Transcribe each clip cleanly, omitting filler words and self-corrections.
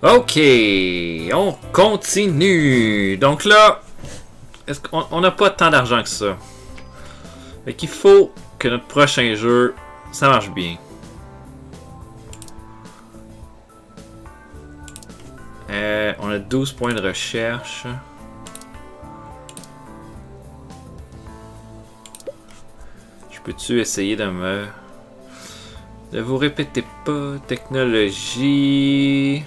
Ok, on continue. Donc là, est-ce qu'on n'a pas tant d'argent que ça? Fait qu'il faut que notre prochain jeu, ça marche bien. On a 12 points de recherche. Je peux-tu essayer de me... Ne vous répétez pas. Technologie...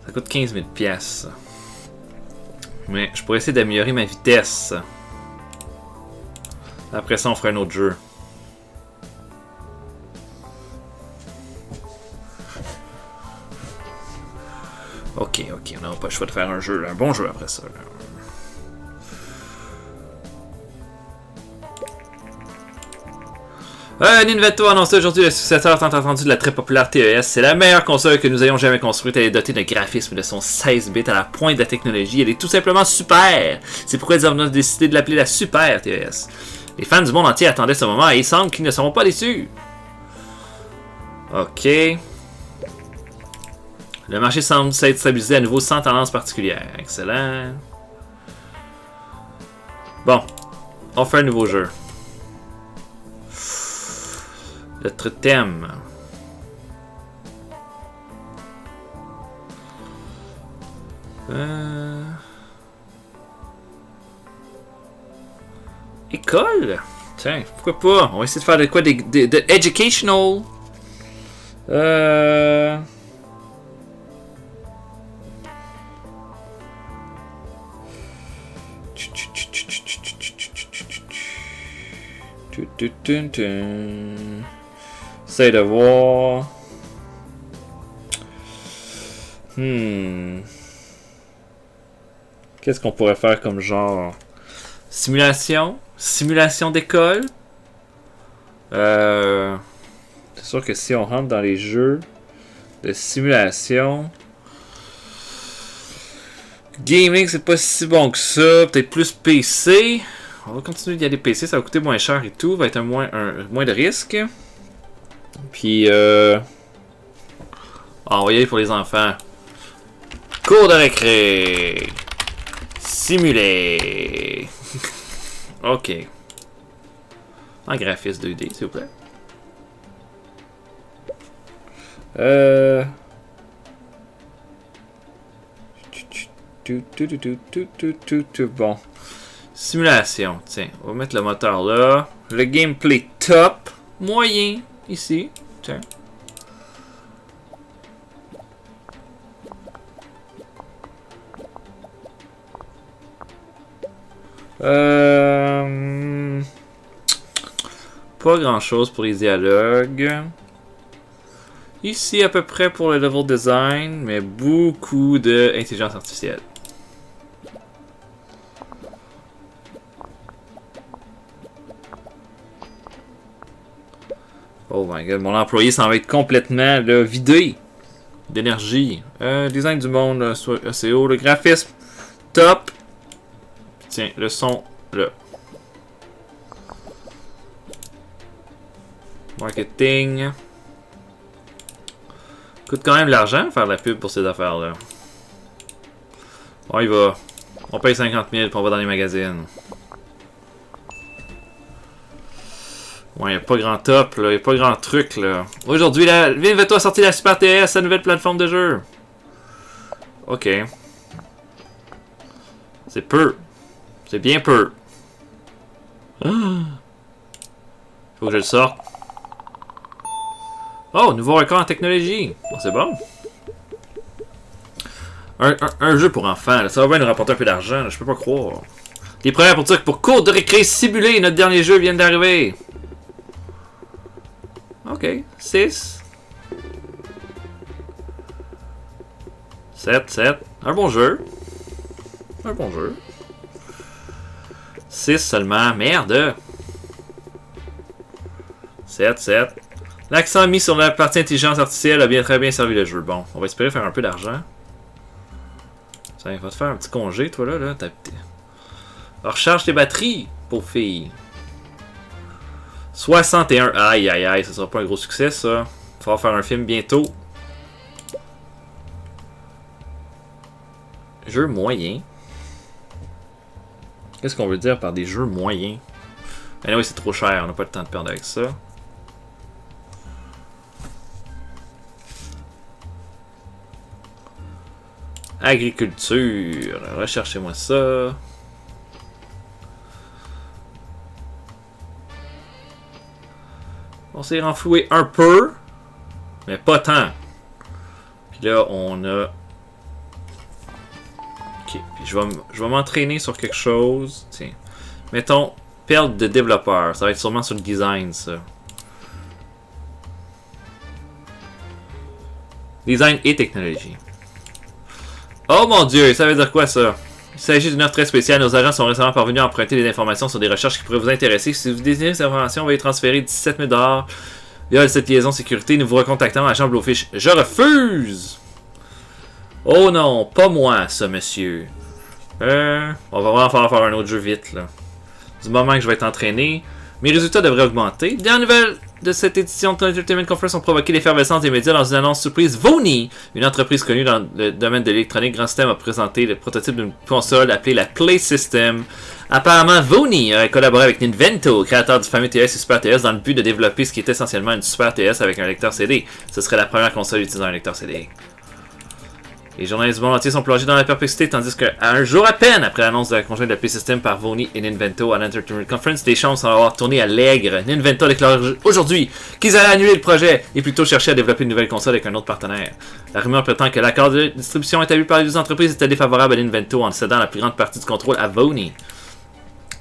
Ça coûte 15 000 pièces. Mais je pourrais essayer d'améliorer ma vitesse. Après ça, on fera un autre jeu. Ok, on n'aura pas le choix de faire un jeu, un bon jeu après ça. Nintendo a annoncé aujourd'hui le successeur tant attendu de la très populaire TES. C'est la meilleure console que nous ayons jamais construite. Elle est dotée de graphismes de son 16 bits à la pointe de la technologie. Elle est tout simplement super. C'est pourquoi ils ont décidé de l'appeler la Super TES. Les fans du monde entier attendaient ce moment et il semble qu'ils ne seront pas déçus. Ok. Le marché semble s'être stabilisé à nouveau sans tendance particulière. Excellent. Bon. On fait un nouveau jeu. Notre thème. École? Tiens, pourquoi pas? On va essayer de faire de quoi? De educational. Essaye de voir. Qu'est-ce qu'on pourrait faire comme genre? Simulation? Simulation d'école? C'est sûr que si on rentre dans les jeux de simulation... Gaming, c'est pas si bon que ça. Peut-être plus PC. On va continuer d'y aller PC, ça va coûter moins cher et tout. Va être moins de risque. Puis, on va y aller pour les enfants. Cours de récré. Simuler. Ok. En graphisme 2D, s'il vous plaît. Bon. Simulation. Tiens, on va mettre le moteur là. Le gameplay top. Moyen. Ici. Tiens. Pas grand chose pour les dialogues. Ici à peu près pour le level design, mais beaucoup d'intelligence artificielle. Oh my god, mon employé s'en va être complètement là, vidé d'énergie. Design du monde, SEO, le graphisme, top. Tiens, le son, là. Marketing. Coûte quand même de l'argent faire de la pub pour ces affaires-là. On y va. On paye 50 000 puis on va dans les magazines. Ouais, y'a pas grand top, là. Y'a pas grand truc, là. Aujourd'hui, là, Nintendo a sorti la Super TS, sa nouvelle plateforme de jeu. Ok. C'est peu. C'est bien peu. Faut que je le sorte. Oh, nouveau record en technologie. Bon, c'est bon. Un jeu pour enfants, là. Ça va bien nous rapporter un peu d'argent, je peux pas croire. Les premières pour dire que pour cours de récré simulé, notre dernier jeu vient d'arriver. Ok, 6. 7. Un bon jeu. 6 seulement. Merde. 7. L'accent mis sur la partie intelligence artificielle a très bien servi le jeu. Bon, on va espérer faire un peu d'argent. Tiens, va te faire un petit congé, toi là. Recharge tes batteries, pauvre fille. 61. Aïe, ça sera pas un gros succès, ça. Il va falloir faire un film bientôt. Jeux moyens. Qu'est-ce qu'on veut dire par des jeux moyens? Mais oui, c'est trop cher, on n'a pas le temps de perdre avec ça. Agriculture, recherchez-moi ça. On s'est renfloué un peu, mais pas tant. Puis là, on a... Ok, puis je vais m'entraîner sur quelque chose. Tiens, mettons, perte de développeur. Ça va être sûrement sur le design, ça. Design et technologie. Oh mon dieu, ça veut dire quoi ça? Il s'agit d'une offre très spéciale. Nos agents sont récemment parvenus à emprunter des informations sur des recherches qui pourraient vous intéresser. Si vous désirez ces informations, veuillez transférer 17 000 $ via cette liaison sécurité. Nous vous recontactons à la chambre aux fiches. Je refuse! Oh non, pas moi, ça, monsieur. On va vraiment falloir faire un autre jeu vite, là. Du moment que je vais être entraîné, mes résultats devraient augmenter. Dernière nouvelle de cette édition de l'Entertainment Conference ont provoqué l'effervescence des médias dans une annonce surprise. Vony, une entreprise connue dans le domaine de l'électronique, Grand System a présenté le prototype d'une console appelée la Play System. Apparemment, Vony aurait collaboré avec Ninvento, créateur du fameux TS et Super TS, dans le but de développer ce qui est essentiellement une Super TS avec un lecteur CD. Ce serait la première console utilisant un lecteur CD. Les journalistes du monde entier sont plongés dans la perplexité, tandis qu'à un jour à peine après l'annonce de la conjointe de la Play System par Vony et Ninvento à l'Entertainment Conference, les chances semblent avoir tourné à l'aigre. Ninvento déclare aujourd'hui qu'ils allaient annuler le projet et plutôt chercher à développer une nouvelle console avec un autre partenaire. La rumeur prétend que l'accord de distribution établi par les deux entreprises était défavorable à Ninvento en cédant la plus grande partie du contrôle à Vony.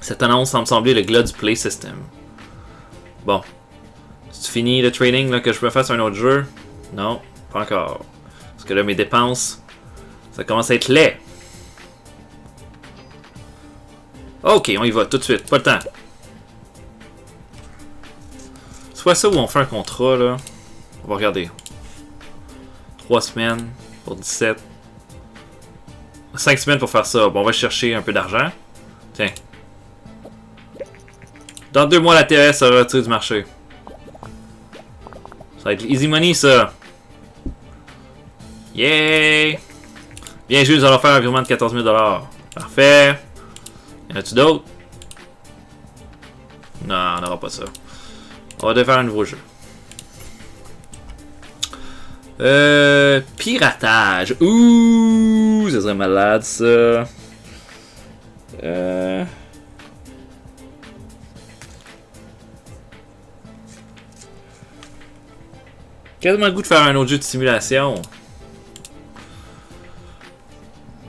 Cette annonce semble sembler le glas du Play System. Bon. C'est fini le training là, que je peux faire sur un autre jeu? Non, pas encore. Parce que là, mes dépenses... ça commence à être laid. Ok, on y va tout de suite. Pas le temps. Soit ça ou on fait un contrat, là. On va regarder. 3 semaines pour 17. 5 semaines pour faire ça. Bon, on va chercher un peu d'argent. Tiens. Dans 2 mois, la TS sera retirée du marché. Ça va être easy money, ça. Yay! Bien joué, nous allons faire un virement de 14 000 $. Parfait. Y en a-tu d'autres? Non, on n'aura pas ça. On va devoir faire un nouveau jeu. Piratage. Ouh, ça serait malade, ça. Quasiment le goût de faire un autre jeu de simulation.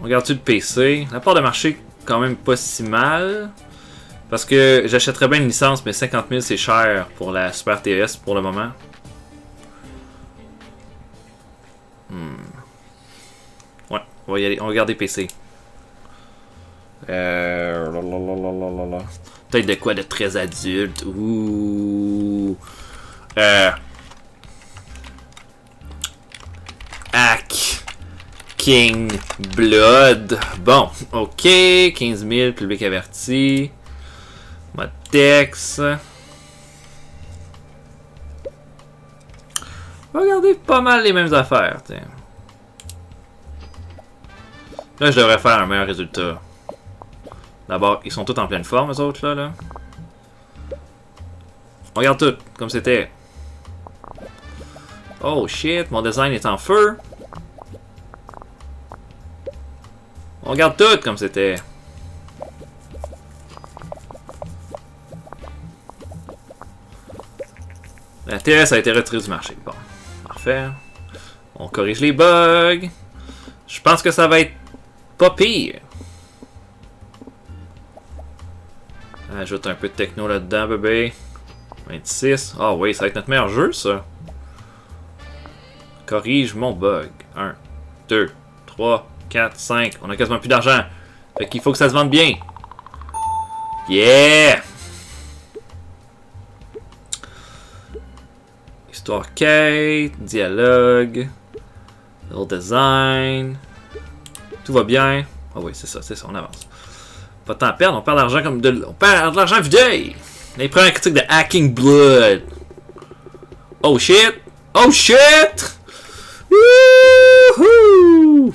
Regarde-tu le PC? La part de marché, quand même pas si mal. Parce que j'achèterais bien une licence, mais 50 000 c'est cher pour la Super TS pour le moment. Ouais, on va y aller. On va regarder PC. Peut-être de quoi de très adulte. Ouh. Hack. King Blood. Bon, ok. 15 000, public averti. Mode texte. On va regarder pas mal les mêmes affaires. Tiens. Là, je devrais faire un meilleur résultat. D'abord, ils sont tous en pleine forme, eux autres, là. On regarde tout, comme c'était. Oh shit, mon design est en feu. On regarde tout comme c'était. La TS a été retirée du marché. Bon, parfait. On corrige les bugs. Je pense que ça va être pas pire. Ajoute un peu de techno là-dedans, bébé. 26. Ah oui, ça va être notre meilleur jeu, ça. Corrige mon bug. 1, 2, 3, 4, 5. On a quasiment plus d'argent. Fait qu'il faut que ça se vende bien. Yeah! Histoire quête, dialogue, level design. Tout va bien. Ah oui, c'est ça, on avance. Pas de temps à perdre, on perd de l'argent comme de. On perd de l'argent vide! Les premières critiques de Hacking Blood. Oh shit! Oh shit! Wouhou!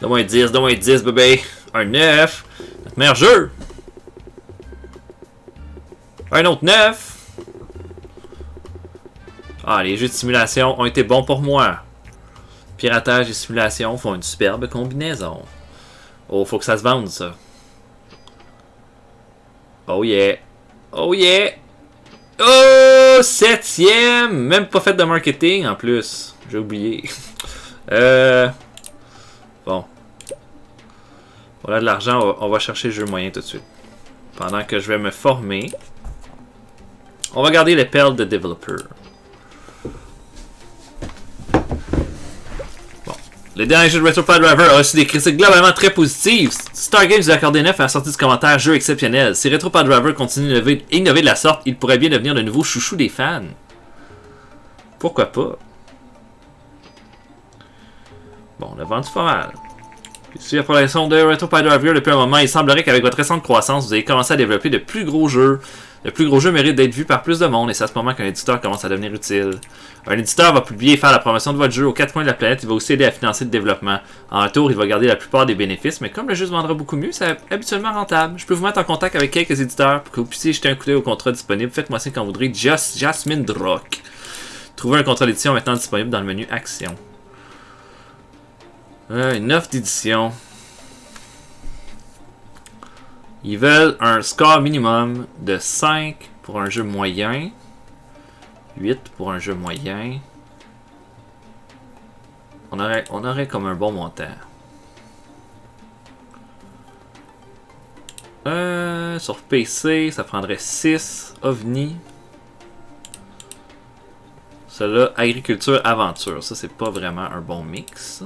Donne-moi un 10, bébé. Un 9. Notre meilleur jeu. Un autre 9. Ah, les jeux de simulation ont été bons pour moi. Piratage et simulation font une superbe combinaison. Oh, faut que ça se vende, ça. Oh yeah. Oh yeah. Oh, 7ème. Même pas fait de marketing, en plus. J'ai oublié. Bon. Voilà de l'argent, on va chercher le jeu moyen tout de suite. Pendant que je vais me former. On va garder les perles de développeur. Bon. Le dernier jeu de Retropod Driver a reçu des critiques globalement très positives. Star Games lui a accordé 9 à la sortie du commentaire jeu exceptionnel. Si Retropod Driver continue d'innover de la sorte, il pourrait bien devenir le nouveau chouchou des fans. Pourquoi pas? Bon, on a vendu pas mal. Suivez la progression de Retropod Driver depuis un moment, il semblerait qu'avec votre récente croissance, vous avez commencé à développer de plus gros jeux. Le plus gros jeu mérite d'être vu par plus de monde et c'est à ce moment qu'un éditeur commence à devenir utile. Un éditeur va publier et faire la promotion de votre jeu aux 4 coins de la planète, il va aussi aider à financer le développement. En retour, il va garder la plupart des bénéfices, mais comme le jeu se vendra beaucoup mieux, c'est habituellement rentable. Je peux vous mettre en contact avec quelques éditeurs pour que vous puissiez jeter un coup d'œil au contrat disponible. Faites-moi signe quand vous voudrez. Jasmine Drock. Trouvez un contrat d'édition maintenant disponible dans le menu Action. Une offre d'édition. Ils veulent un score minimum de 5 pour un jeu moyen. 8 pour un jeu moyen. On aurait comme un bon montant. Sur PC, ça prendrait 6. OVNI. Celui-là, agriculture, aventure. Ça, c'est pas vraiment un bon mix.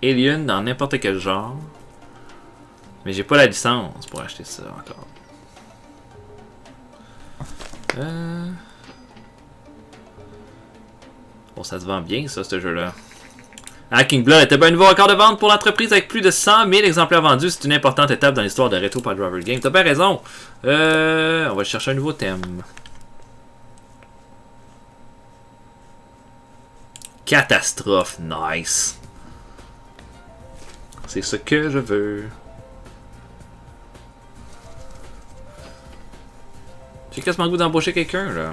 Alien dans n'importe quel genre. Mais j'ai pas la licence pour acheter ça encore. Bon, ça se vend bien, ça, ce jeu-là. Hacking Blood était bien nouveau record de vente pour l'entreprise avec plus de 100 000 exemplaires vendus. C'est une importante étape dans l'histoire de Retropod Driver Game. T'as bien raison. On va chercher un nouveau thème. Catastrophe, nice. C'est ce que je veux. J'ai quasiment le goût d'embaucher quelqu'un, là.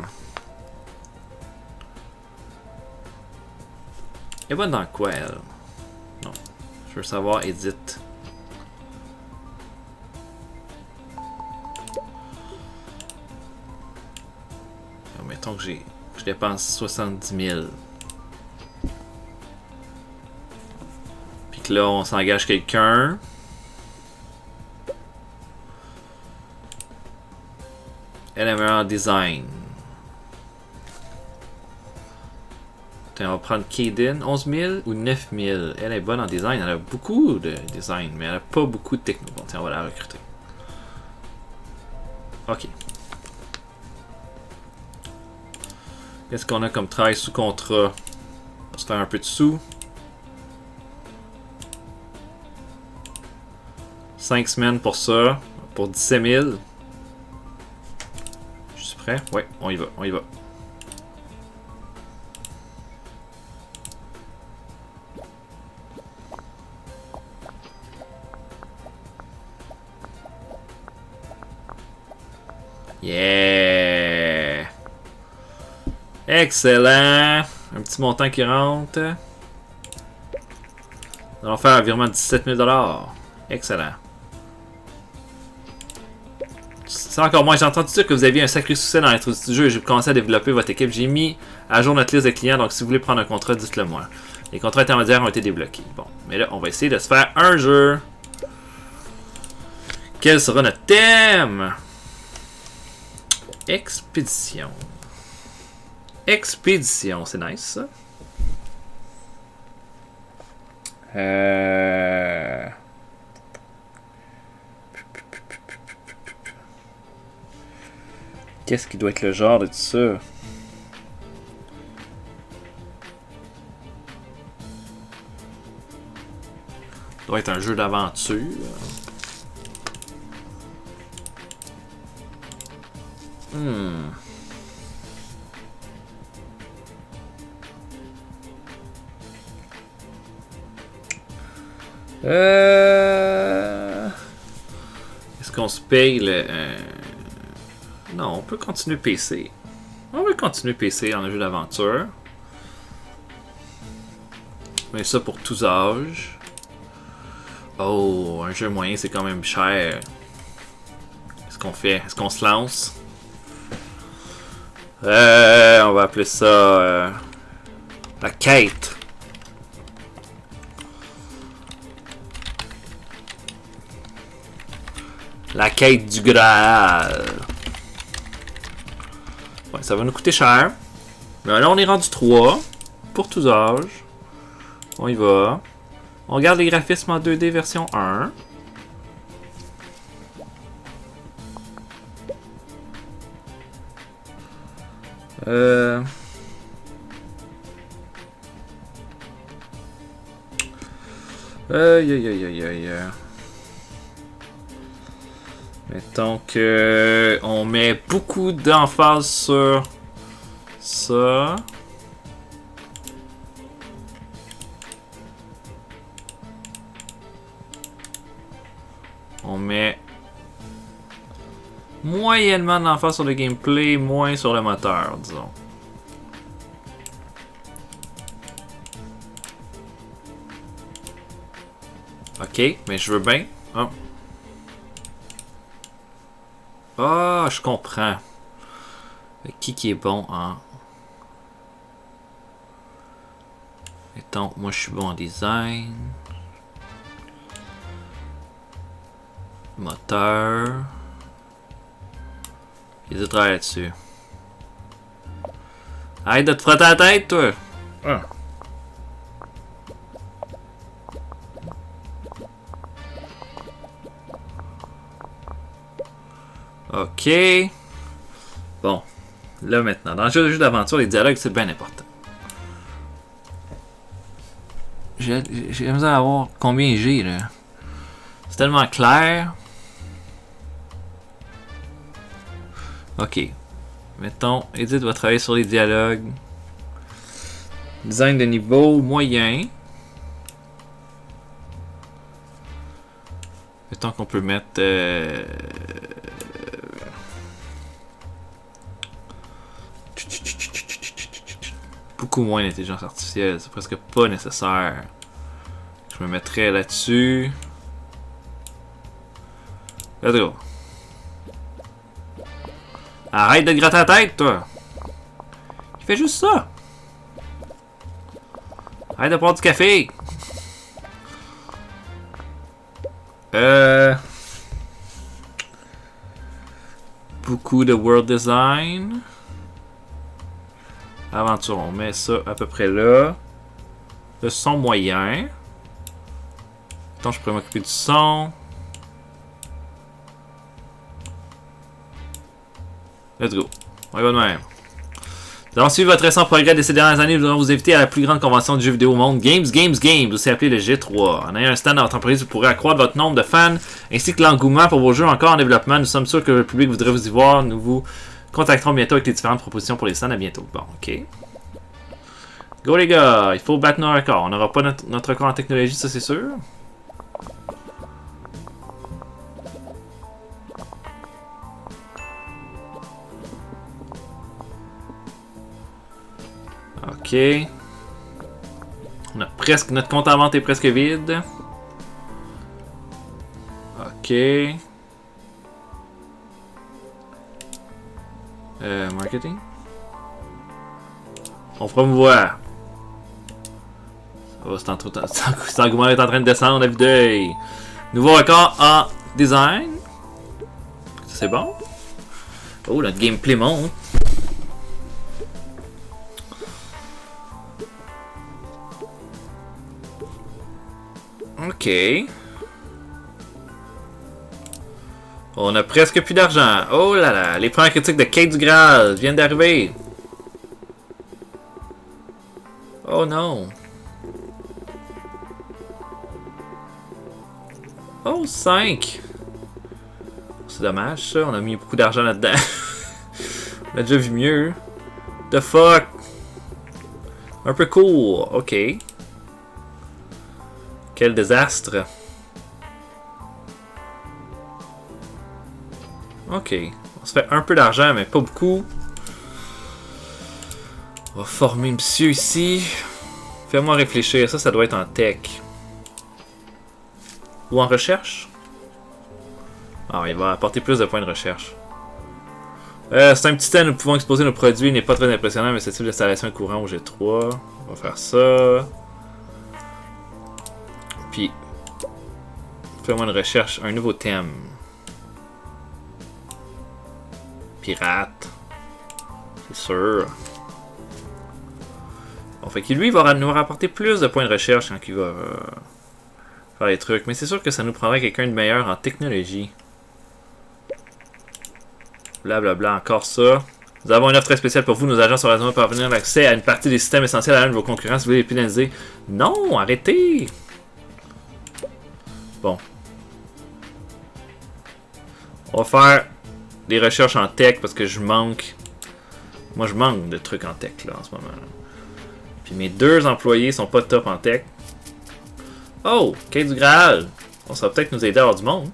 Elle est bonne dans quoi, elle? Non. Je veux savoir, Edith. Mettons que je dépense 70 000. Puis que là, on s'engage quelqu'un. Elle est meilleure en design. On va prendre Kaden, 11 000 ou 9 000. Elle est bonne en design, elle a beaucoup de design, mais elle a pas beaucoup de techno. Bon, tiens, on va la recruter. Ok. Qu'est-ce qu'on a comme travail sous contrat? On va se faire un peu de sous. 5 semaines pour ça, pour 17 000. Je suis prêt? Ouais, on y va, on y va. Yeah! Excellent! Un petit montant qui rentre. Nous allons faire un virement de 17 000 $. Excellent. C'est encore moins. J'ai entendu dire que vous aviez un sacré succès dans l'introduction du jeu et j'ai commencé à développer votre équipe. J'ai mis à jour notre liste de clients, donc si vous voulez prendre un contrat, dites-le moi. Les contrats intermédiaires ont été débloqués. Bon, mais là, on va essayer de se faire un jeu. Quel sera notre thème? Expédition. Expédition, c'est nice ça. Qu'est-ce qui doit être le genre de tout ça? Ça doit être un jeu d'aventure. Est-ce qu'on se paye le... Non, on peut continuer PC. On va continuer PC dans le jeu d'aventure. Mais ça pour tous âges. Oh, un jeu moyen, c'est quand même cher. Qu'est-ce qu'on fait? Est-ce qu'on se lance? On va appeler ça... la quête. La quête du Graal. Ouais, ça va nous coûter cher. Mais là, on est rendu 3. Pour tous âges. On y va. On regarde les graphismes en 2D version 1. Mettons que on met beaucoup d'emphase sur ça. On met moyennement d'emphase sur le gameplay, moins sur le moteur, disons. Ok, mais je veux bien. Oh. Ah, je comprends. Qui est bon en... Mettons, moi je suis bon en design. Moteur. Il y a du travail là-dessus. Arrête de te frotter la tête, toi! Ah. Ok. Bon. Là maintenant, dans le jeu d'aventure, les dialogues, c'est bien important. J'ai besoin de voir combien j'ai, là. C'est tellement clair. Ok. Mettons, Edith va travailler sur les dialogues. Design de niveau moyen. Mettons qu'on peut mettre... beaucoup moins d'intelligence artificielle. C'est presque pas nécessaire. Je me mettrais là-dessus. Let's go. Arrête de te gratter la tête, toi! Il fait juste ça! Arrête de boire du café! Beaucoup de world design. Aventure, on met ça à peu près là. Le son moyen. Attends, je pourrais m'occuper du son. Let's go. On y va de même. Nous avons suivi votre récent progrès de ces dernières années. Nous allons vous inviter à la plus grande convention du jeu vidéo au monde, Games, aussi appelée le G3. En ayant un stand dans votre entreprise, vous pourrez accroître votre nombre de fans ainsi que l'engouement pour vos jeux encore en développement. Nous sommes sûrs que le public voudrait vous y voir. Nous vous contacterons bientôt avec les différentes propositions pour les stands. À bientôt. Bon, ok. Go les gars, il faut battre nos records. On n'aura pas notre record en technologie, ça c'est sûr. Ok. On a presque... Notre compte en vente est presque vide. Ok. Marketing. On promouvoit. Oh, cet engouement est en train de descendre à vue d'œil. Nouveau record en design. C'est bon. Oh, notre gameplay monte. Ok. On a presque plus d'argent. Oh là là, les premières critiques de Quête du Graal viennent d'arriver. Oh non. Oh, 5. C'est dommage ça, on a mis beaucoup d'argent là-dedans. On a déjà vu mieux. The fuck. Un peu court, ok. Quel désastre. Ok. On se fait un peu d'argent, mais pas beaucoup. On va former monsieur ici. Fais-moi réfléchir. Ça doit être en tech. Ou en recherche? Ah, il va apporter plus de points de recherche. C'est un petit stand où nous pouvons exposer nos produits. Il n'est pas très impressionnant, mais ce type d'installation est courant au G3. On va faire ça. Puis, fais-moi une recherche, un nouveau thème. Pirate. C'est sûr. Bon, fait que lui, il va nous rapporter plus de points de recherche quand il va faire les trucs. Mais c'est sûr que ça nous prendrait quelqu'un de meilleur en technologie. Blablabla, encore ça. Nous avons une offre très spéciale pour vous. Nos agents sont raisonnables pour parvenir l'accès à une partie des systèmes essentiels à l'un de vos concurrents si vous voulez les pénaliser. Non, arrêtez! Bon. On va faire des recherches en tech parce que je manque. Moi, je manque de trucs en tech là en ce moment. Puis mes 2 employés sont pas top en tech. Oh, quai du Graal! On ça va peut-être nous aider à avoir du monde.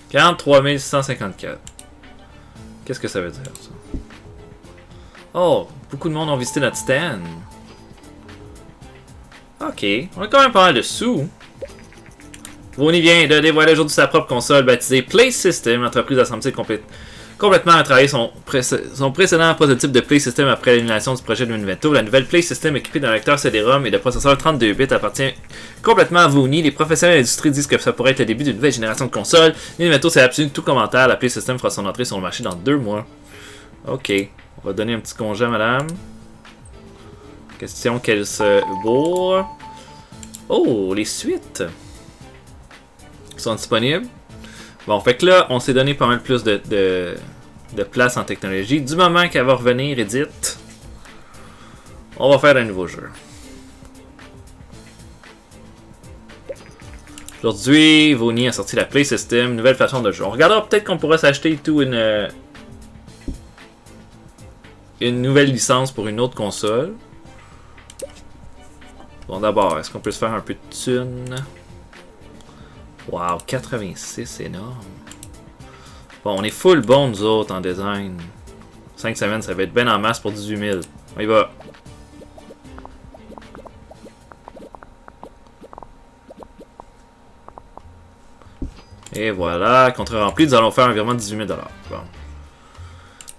« 43 654. » Qu'est-ce que ça veut dire, ça? Oh, beaucoup de monde ont visité notre stand. Ok, on a quand même pas mal de sous. Voni vient de dévoiler aujourd'hui sa propre console baptisée Play System, l'entreprise a semblé complètement retravailler son précédent prototype de Play System après l'annulation du projet de Ninvento. La nouvelle Play System équipée d'un lecteur CD-ROM et de processeur 32 bits appartient complètement à Voni. Les professionnels de l'industrie disent que ça pourrait être le début d'une nouvelle génération de consoles. Ninvento s'est abstenu de tout commentaire. La Play System fera son entrée sur le marché dans 2 mois. Ok, on va donner un petit congé à madame. Question qu'elle se bourre. Oh, les suites sont disponibles. Bon, fait que là, on s'est donné pas mal plus de place en technologie. Du moment qu'elle va revenir, Edith, on va faire un nouveau jeu. Aujourd'hui, Voni a sorti la Play System, nouvelle façon de jouer. On regardera peut-être qu'on pourra s'acheter tout une nouvelle licence pour une autre console. Bon, d'abord, est-ce qu'on peut se faire un peu de thunes? Wow, 86, c'est énorme. Bon, on est full bon, nous autres, en design. 5 semaines, ça va être ben en masse pour 18 000. On y va. Et voilà, contrat rempli, nous allons faire un virement de 18 000 $. Bon.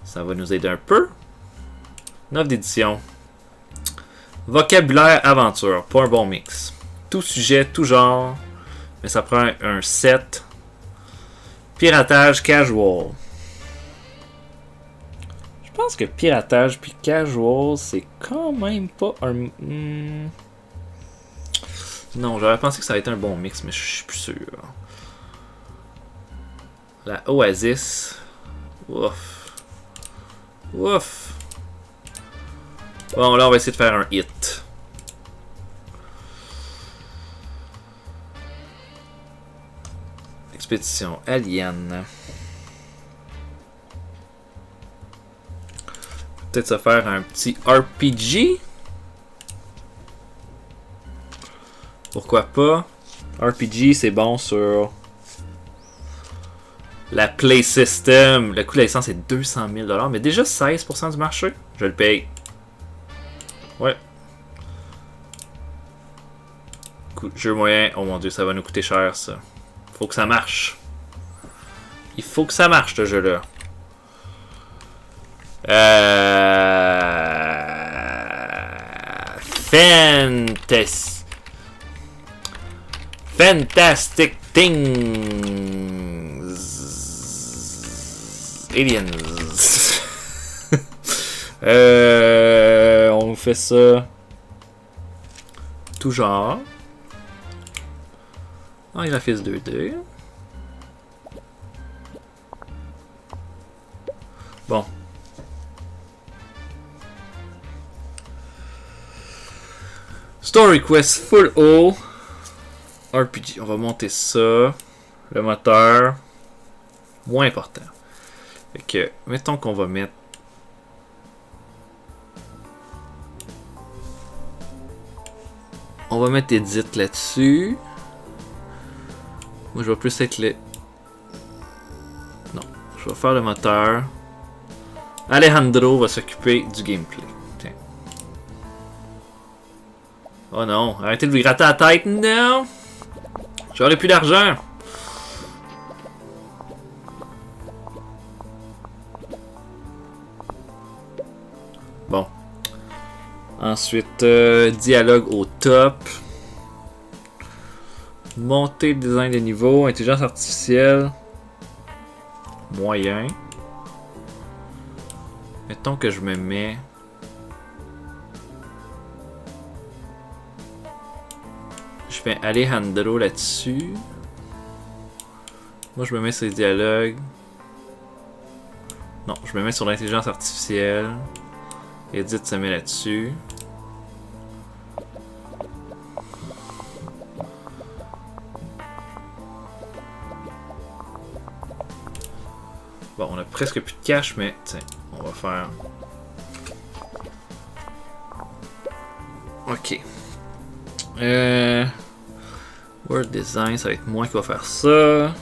Ça va nous aider un peu. 9 d'édition. Vocabulaire aventure, pas un bon mix. Tout sujet, tout genre. Mais ça prend un set. Piratage casual. Je pense que piratage puis casual, c'est quand même pas un... Non, j'aurais pensé que ça allait être un bon mix, mais je suis plus sûr. La Oasis. Ouf. Ouf. Bon, là, on va essayer de faire un hit. Expédition Alien. Peut-être se faire un petit RPG. Pourquoi pas? RPG, c'est bon sur la Play System. Le coût de la licence est 200 000 $, mais déjà 16% du marché. Je le paye. Ouais. Jeu moyen. Oh mon dieu, ça va nous coûter cher ça. Faut que ça marche. Il faut que ça marche ce jeu-là. Fantastic Things. Aliens. On fait ça. Tout genre. En graphisme 2D. Bon. Story Quest Full O. RPG. On va monter ça. Le moteur. Moins important. Fait que, mettons qu'on va mettre... On va mettre Edit là-dessus. Moi, je vais plus être le... Non, je vais faire le moteur. Alejandro va s'occuper du gameplay. Tiens. Oh non, arrêtez de lui gratter la tête. Non! J'aurais plus d'argent. Bon. Ensuite, dialogue au top. Montée de design de niveau. Intelligence artificielle. Moyen. Mettons que je me mets... Je fais Alejandro là-dessus. Moi, je me mets sur les dialogues. Non, je me mets sur l'intelligence artificielle. Edith se met là-dessus. Bon, on a presque plus de cash, mais tiens, on va faire... Ok. Word Design, ça va être moi qui va faire ça.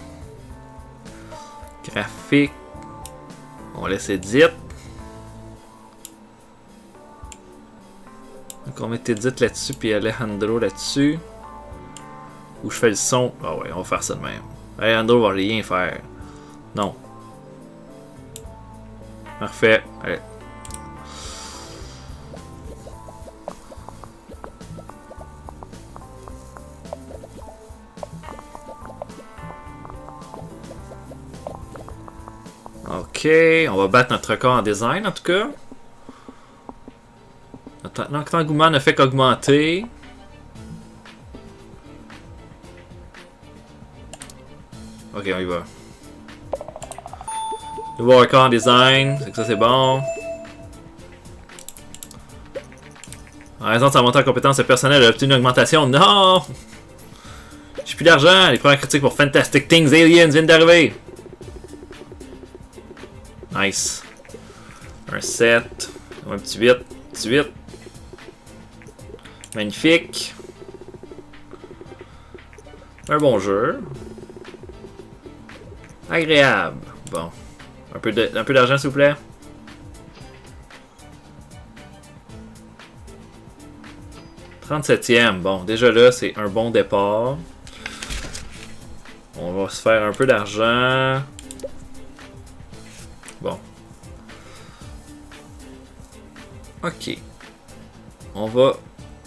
Graphique. On laisse Edit. Donc on met Edit là-dessus, puis Alejandro là-dessus. Ou je fais le son. Ah ouais, on va faire ça de même. Alejandro va rien faire. Non. Parfait. Allez. Ok, on va battre notre record en design en tout cas. Notre engouement ne fait qu'augmenter. Ok, on y va. Nouveau record en design, c'est que ça c'est bon. En raison de sa montée en compétence, le personnel a obtenu une augmentation. Non! J'ai plus d'argent. Les premières critiques pour Fantastic Things Aliens viennent d'arriver. Nice. Un 7. Un petit 8. Petit 8. Magnifique. Un bon jeu. Agréable. Bon. Un peu d'argent, s'il vous plaît. « 37e. Bon, déjà là, c'est un bon départ. On va se faire un peu d'argent. Bon. Ok. On va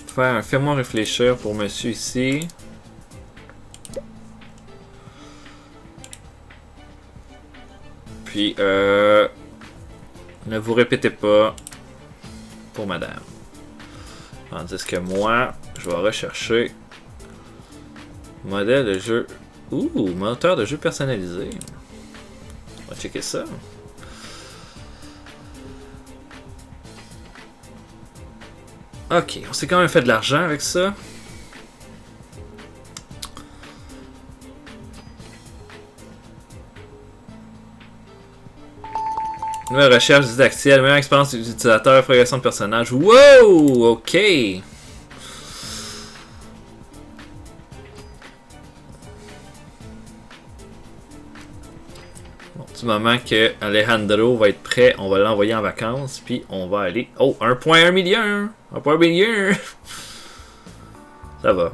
faire un fais-moi réfléchir pour monsieur ici. Puis, ne vous répétez pas pour madame. Tandis que moi, je vais rechercher modèle de jeu. Ouh, moteur de jeu personnalisé. On va checker ça. Ok, on s'est quand même fait de l'argent avec ça. Nouvelle recherche didactique, meilleure expérience utilisateur, progression de personnage. Wow! Ok! Bon, du moment que Alejandro va être prêt, on va l'envoyer en vacances, puis on va aller... Oh! 1.1 million! 1.1 million! Ça va.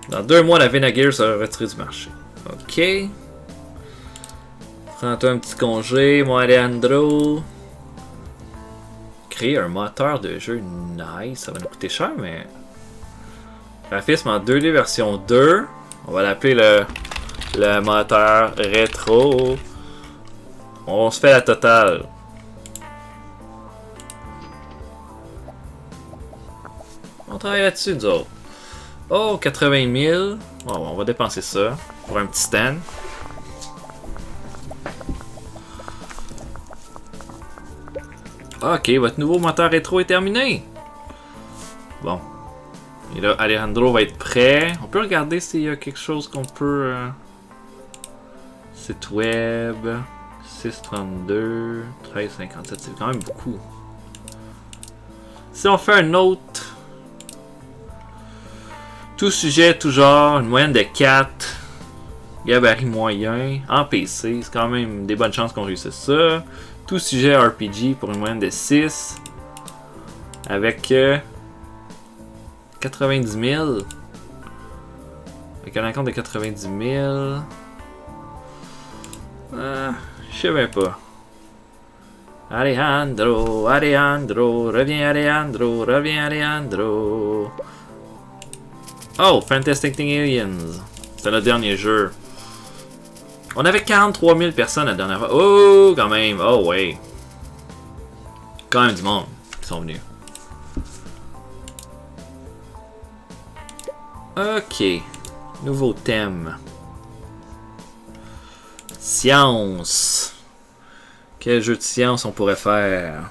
Dans 2 mois, la Venagear sera retirée du marché. Ok. Prends-toi un petit congé, moi Alejandro. Créer un moteur de jeu nice. Ça va nous coûter cher, mais... Graphisme en 2D version 2. On va l'appeler le moteur rétro. On se fait la totale. On travaille là-dessus, nous autres. Oh, 80 000. Oh, on va dépenser ça pour un petit stand. Ok, votre nouveau moteur rétro est terminé. Bon. Et là, Alejandro va être prêt. On peut regarder s'il y a quelque chose qu'on peut... Site web... 632... 1357, c'est quand même beaucoup. Si on fait un autre... Tout sujet, tout genre, une moyenne de 4. Gabarit moyen, en PC, c'est quand même des bonnes chances qu'on réussisse ça. Tout sujet RPG pour une moyenne de 6. Avec 90 000. Avec un compte de 90 000. Je sais même pas. Alejandro, Alejandro, reviens Alejandro, reviens Alejandro. Oh, Fantastic Aliens. C'est notre dernier jeu. On avait 43 000 personnes la dernière fois. Oh, quand même. Oh, ouais. Quand même du monde qui sont venus. Ok. Nouveau thème. Science. Quel jeu de science on pourrait faire?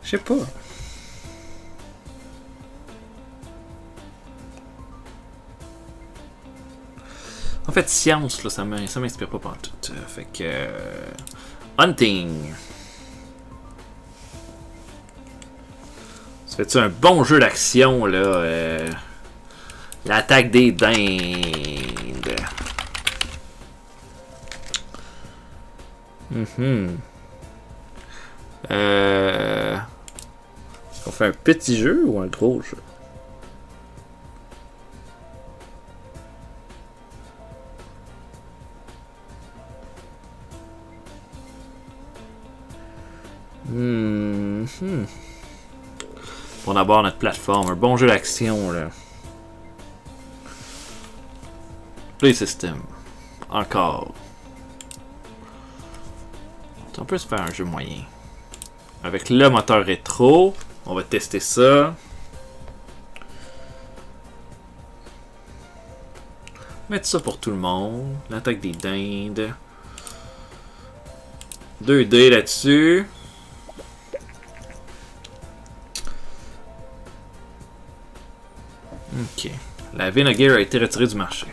Je sais pas. En fait, science, là, ça m'inspire pas pantoute. Fait que... Hunting. Ça fait-tu un bon jeu d'action, là? L'attaque des dindes. On fait un petit jeu ou un gros jeu? Pour d'abord notre plateforme, un bon jeu d'action là. Play System. Encore. On peut se faire un jeu moyen. Avec le moteur rétro. On va tester ça. Mettre ça pour tout le monde. L'attaque des dindes. 2D là-dessus. Ok. La Venagear a été retirée du marché.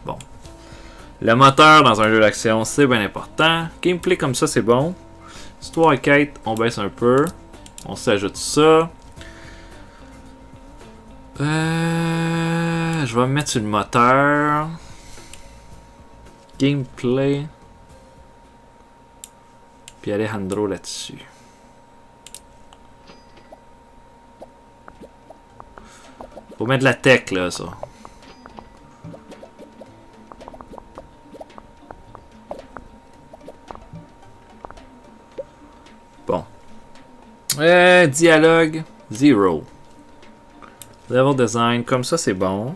Bon. Le moteur dans un jeu d'action, c'est bien important. Gameplay comme ça, c'est bon. Histoire et quête, on baisse un peu. On s'ajoute ça. Je vais me mettre sur le moteur. Gameplay. Puis Alejandro là-dessus. Faut mettre de la tech là, ça. Bon. Dialogue 0. Level design, comme ça c'est bon.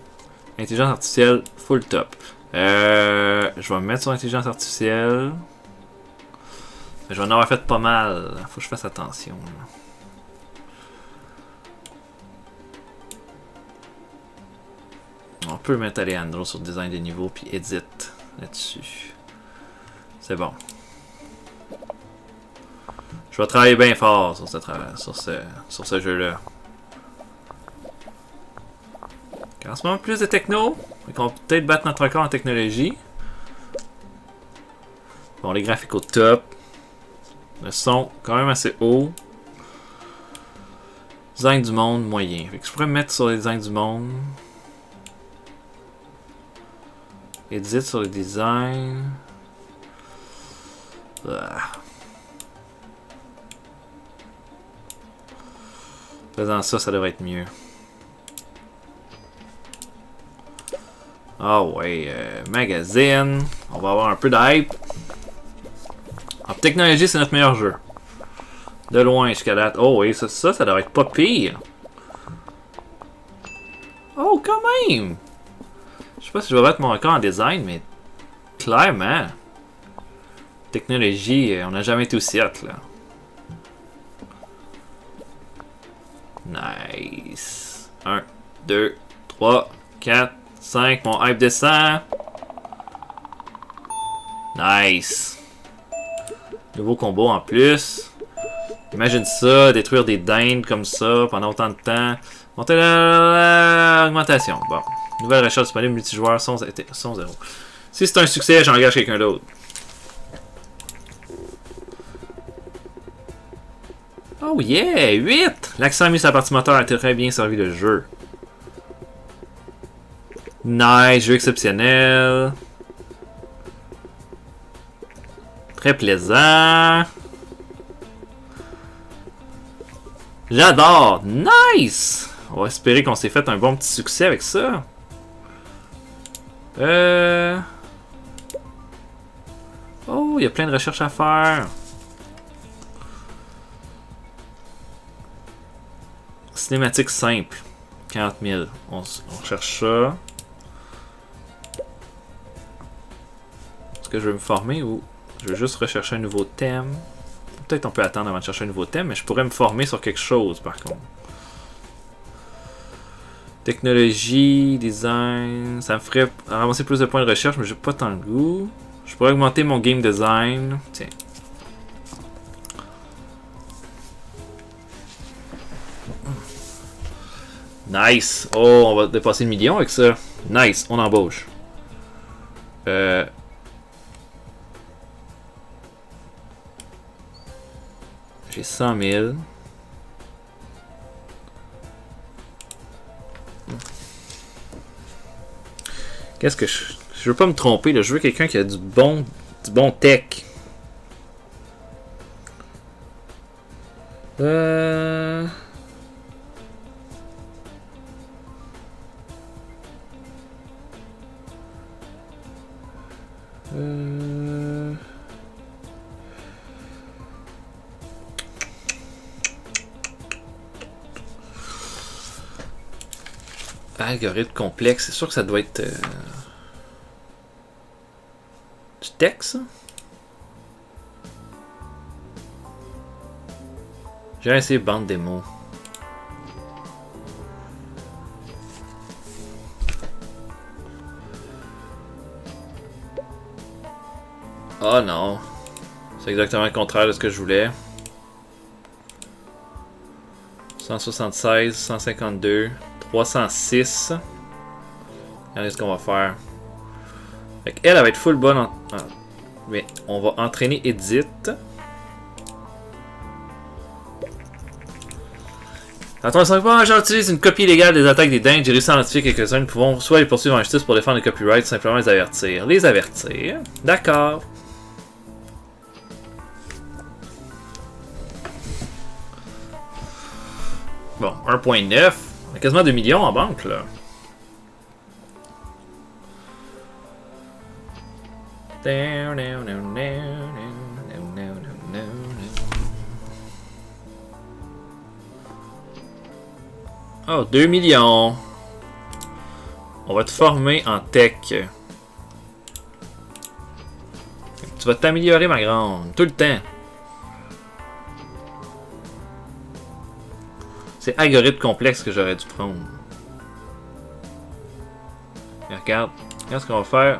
Intelligence artificielle, full top. Je vais me mettre sur intelligence artificielle. Je vais en avoir fait pas mal. Faut que je fasse attention. Là. On peut mettre Alejandro sur design des niveaux puis edit là-dessus. C'est bon. Je vais travailler bien fort sur ce jeu-là. En ce moment, plus de techno. On va peut-être battre notre record en technologie. Bon, les graphiques au top. Le son, quand même assez haut. Design du monde, moyen. Fait que je pourrais me mettre sur les designs du monde. Edit sur le design. Faisant ça, ça devrait être mieux. Ah ouais, magazine. On va avoir un peu de hype. En technologie, c'est notre meilleur jeu. De loin jusqu'à date. Oh oui, ça devrait être pas pire. Oh, quand même! Je sais pas si je vais battre mon record en design, mais clairement. Technologie, on n'a jamais été aussi hot, là. Nice. 1, 2, 3, 4, 5. Mon hype descend. Nice. Nouveau combo en plus. Imagine ça, détruire des dindes comme ça pendant autant de temps. Monter l'augmentation. Bon. Nouvelle recherche disponible, multijoueur, son 0. Si c'est un succès, j'engage quelqu'un d'autre. Oh yeah! 8! L'accent mis sur la partie moteur a très bien servi le jeu. Nice, jeu exceptionnel. Très plaisant. J'adore! Nice! On va espérer qu'on s'est fait un bon petit succès avec ça. Oh, il y a plein de recherches à faire. Cinématique simple. 40 000. On recherche ça. Est-ce que je veux me former ou je veux juste rechercher un nouveau thème? Peut-être on peut attendre avant de chercher un nouveau thème, mais je pourrais me former sur quelque chose par contre. Technologie, design, ça me ferait ramasser plus de points de recherche, mais j'ai pas tant de goût. Je pourrais augmenter mon game design. Tiens. Nice! Oh, on va dépasser le million avec ça. Nice, on embauche. J'ai 100 000. Qu'est-ce que je veux pas me tromper, là. Je veux quelqu'un qui a du bon tech. Algorithme complexe, c'est sûr que ça doit être du texte, ça? J'ai essayé bande démo. Oh non. C'est exactement le contraire de ce que je voulais. 176, 152, 306. Regardez ce qu'on va faire. Fait elle va être full bonne en... Mais on va entraîner Edith. Attention pas, j'utilise une copie illégale des attaques des dingues. J'ai réussi à identifier quelques-uns. Nous pouvons soit les poursuivre en justice pour défendre les copyrights, ou simplement les avertir. Les avertir. D'accord. Bon, 1.9. On a quasiment 2 millions en banque, là. Oh, 2 millions. On va te former en tech. Tu vas t'améliorer, ma grande. Tout le temps. C'est algorithme complexe que j'aurais dû prendre. Et regarde ce qu'on va faire.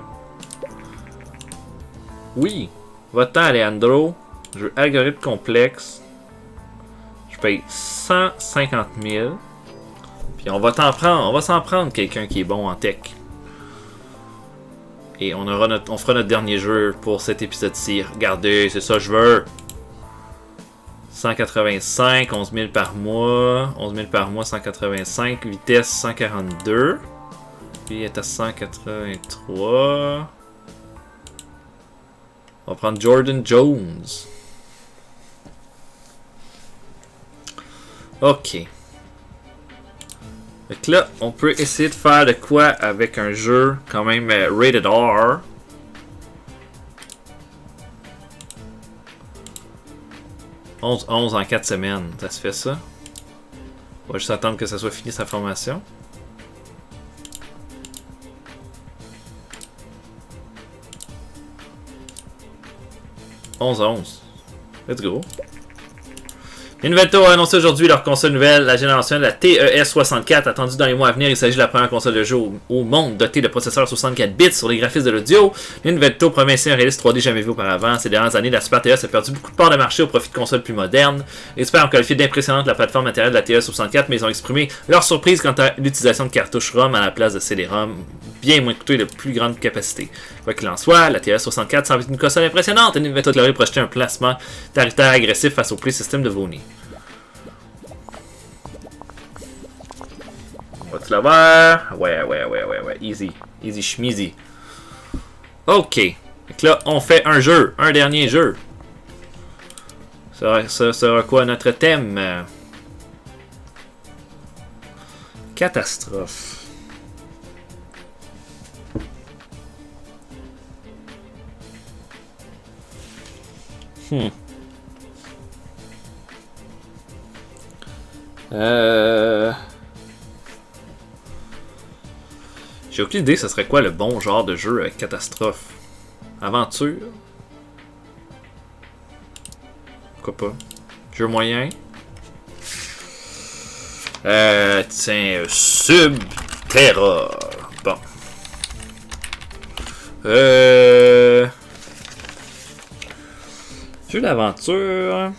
Oui. Va-t'en, Alejandro. Je veux algorithme complexe. Je paye 150 000. Puis on va s'en prendre quelqu'un qui est bon en tech. Et on fera notre dernier jeu pour cet épisode-ci. Regardez, c'est ça que je veux. 185, 11 000 par mois. 11 000 par mois, 185. Vitesse 142. Puis il est à 183. On va prendre Jordan Jones. Ok. Donc là, on peut essayer de faire de quoi avec un jeu quand même rated R. « 11 en 4 semaines, ça se fait ça. On va juste attendre que ça soit fini sa formation. 11-11. Let's go. Inventor a annoncé aujourd'hui leur console nouvelle, la génération de la TES64, attendue dans les mois à venir. Il s'agit de la première console de jeu au monde dotée de processeurs 64 bits sur les graphismes de l'audio. L'Inventor promet ainsi un réalisme 3D jamais vu auparavant. Ces dernières années, la Super TES a perdu beaucoup de parts de marché au profit de consoles plus modernes. Les experts ont qualifié d'impressionnante la plateforme matérielle de la TES64, mais ils ont exprimé leur surprise quant à l'utilisation de cartouches ROM à la place de CD-ROM, bien moins coûteux et de plus grande capacité. Quoi qu'il en soit, la TES64 semble être une console impressionnante et Inventor a projeté un placement tarifaire agressif face au Play System de Voney. Va-tu l'avoir? Ouais. Easy. Easy schmeezy. Ok. Donc là, on fait un jeu. Un dernier jeu. Ça sera quoi notre thème? Catastrophe. J'ai aucune idée, ce serait quoi le bon genre de jeu avec catastrophe. Aventure? Pourquoi pas? Jeu moyen? Tiens, Subterra. Bon. Jeu d'aventure.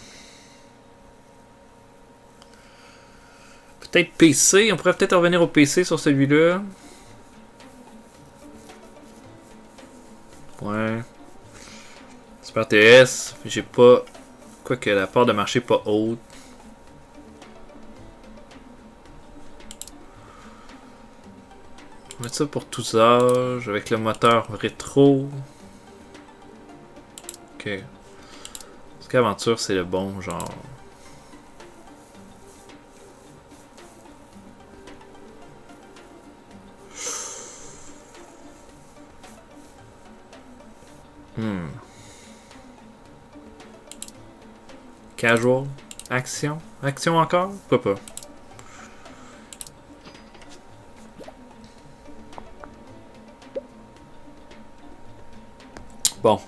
Peut-être PC. On pourrait peut-être revenir au PC sur celui-là. Ouais. Super TS. J'ai pas... Quoique la part de marché pas haute. On va mettre ça pour tous âges. Avec le moteur rétro. Ok. Est-ce qu'aventure c'est le bon genre? Casual. Action. Action encore? Pourquoi pas? Bon.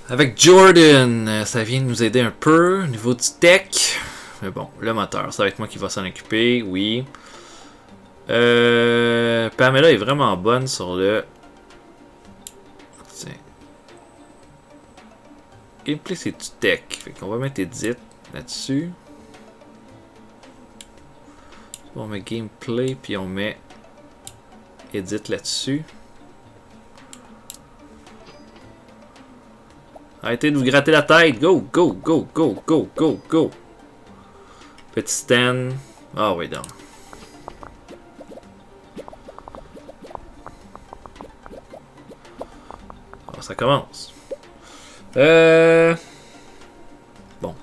Avec Jordan, ça vient de nous aider un peu au niveau du tech. Mais bon, le moteur, ça va être moi qui va s'en occuper, oui. Pamela est vraiment bonne sur le... Tiens. Gameplay, c'est du tech. Fait qu'on va mettre Edit là-dessus. On met Gameplay, puis on met Edit là-dessus. Arrêtez de vous gratter la tête. Go, go, go, go, go, go, go. Petit stand. Ah oui, donc. Alors, ça commence. Bon.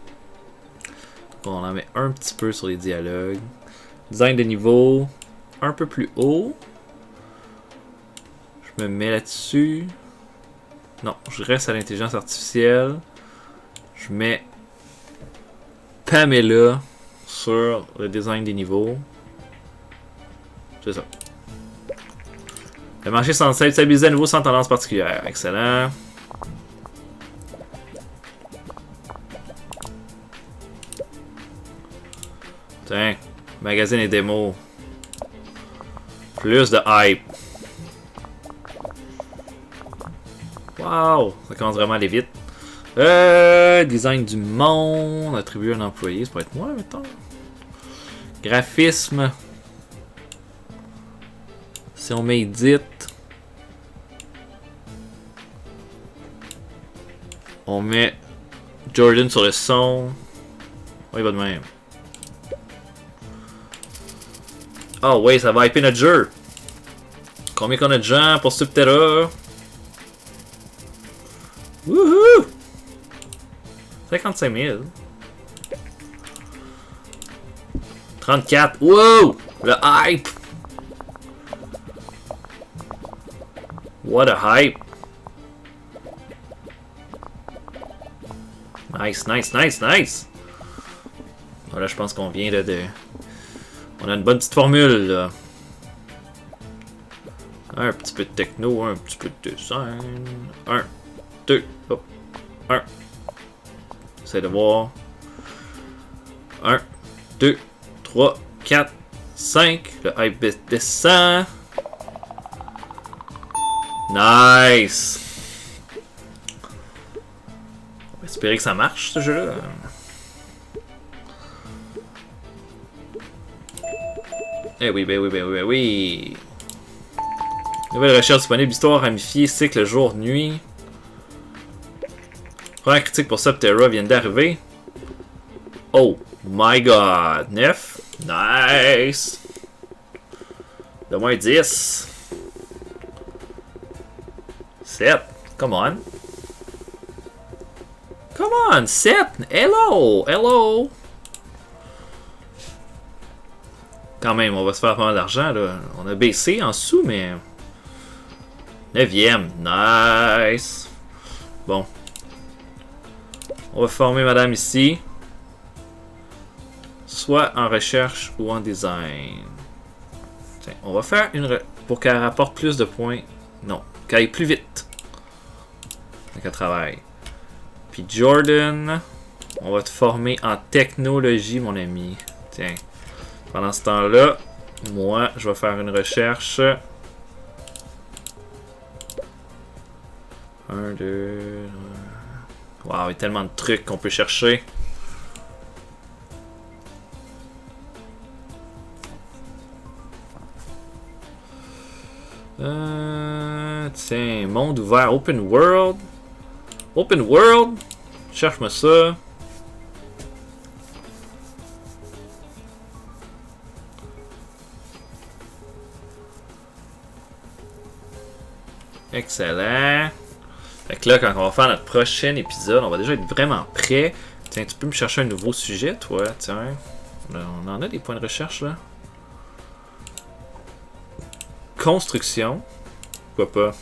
On en met un petit peu sur les dialogues. Design de niveau un peu plus haut. Je me mets là-dessus. Non, je reste à l'intelligence artificielle. Je mets Pamela sur le design des niveaux. C'est ça. Le marché semble stabiliser à nouveau sans tendance particulière. Excellent. Tiens, magazine et démo. Plus de hype. Wow, ça commence vraiment à aller vite. Design du monde, attribuer un employé, ça pourrait être moi, mettons. Graphisme. Si on met Edit. On met Jordan sur le son. Oh, il va de même. Oh ouais, ça va hyper notre jeu. Combien qu'on a de gens pour Subterra? Wouhou! 55 000. 34. Wow! Le hype! What a hype! Nice, nice, nice, nice! Voilà, je pense qu'on vient de... On a une bonne petite formule, là. Un petit peu de techno, un petit peu de design. 1, 2, hop, 1. J'essaie de voir. 1, 2, 3, 4, 5. Le hype descend. Nice! On va espérer que ça marche, ce jeu-là. Eh oui, ben oui, ben oui, ben oui. Nouvelle recherche disponible, histoire ramifiée, cycle jour-nuit. Première critique pour Subterra vient d'arriver. Oh my god, 9. Nice! De moins 10. 7. Come on. Come on, 7. Hello, hello. Quand même, on va se faire pas mal d'argent, là. On a baissé en dessous, mais... 9e. Nice. Bon. On va former madame ici. Soit en recherche ou en design. Tiens, on va faire une... pour qu'elle rapporte plus de points. Non, qu'elle aille plus vite. Qu'elle travaille. Puis Jordan, on va te former en technologie, mon ami. Tiens. Pendant ce temps-là, moi, je vais faire une recherche. 1, 2... Wow, il y a tellement de trucs qu'on peut chercher. Tiens, monde ouvert, open world. Open world. Cherche-moi ça. Excellent. Fait que là, quand on va faire notre prochain épisode, on va déjà être vraiment prêt. Tiens, tu peux me chercher un nouveau sujet, toi. Tiens. On en a des points de recherche, là. Construction. Pourquoi pas?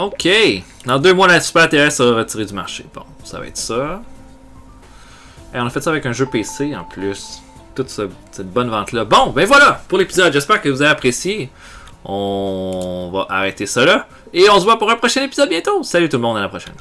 Ok. Dans 2 mois, la Super TS sera retirée du marché. Bon, ça va être ça. Et on a fait ça avec un jeu PC en plus. Toute cette bonne vente-là. Bon, ben voilà pour l'épisode. J'espère que vous avez apprécié. On va arrêter ça là. Et on se voit pour un prochain épisode bientôt. Salut tout le monde, à la prochaine.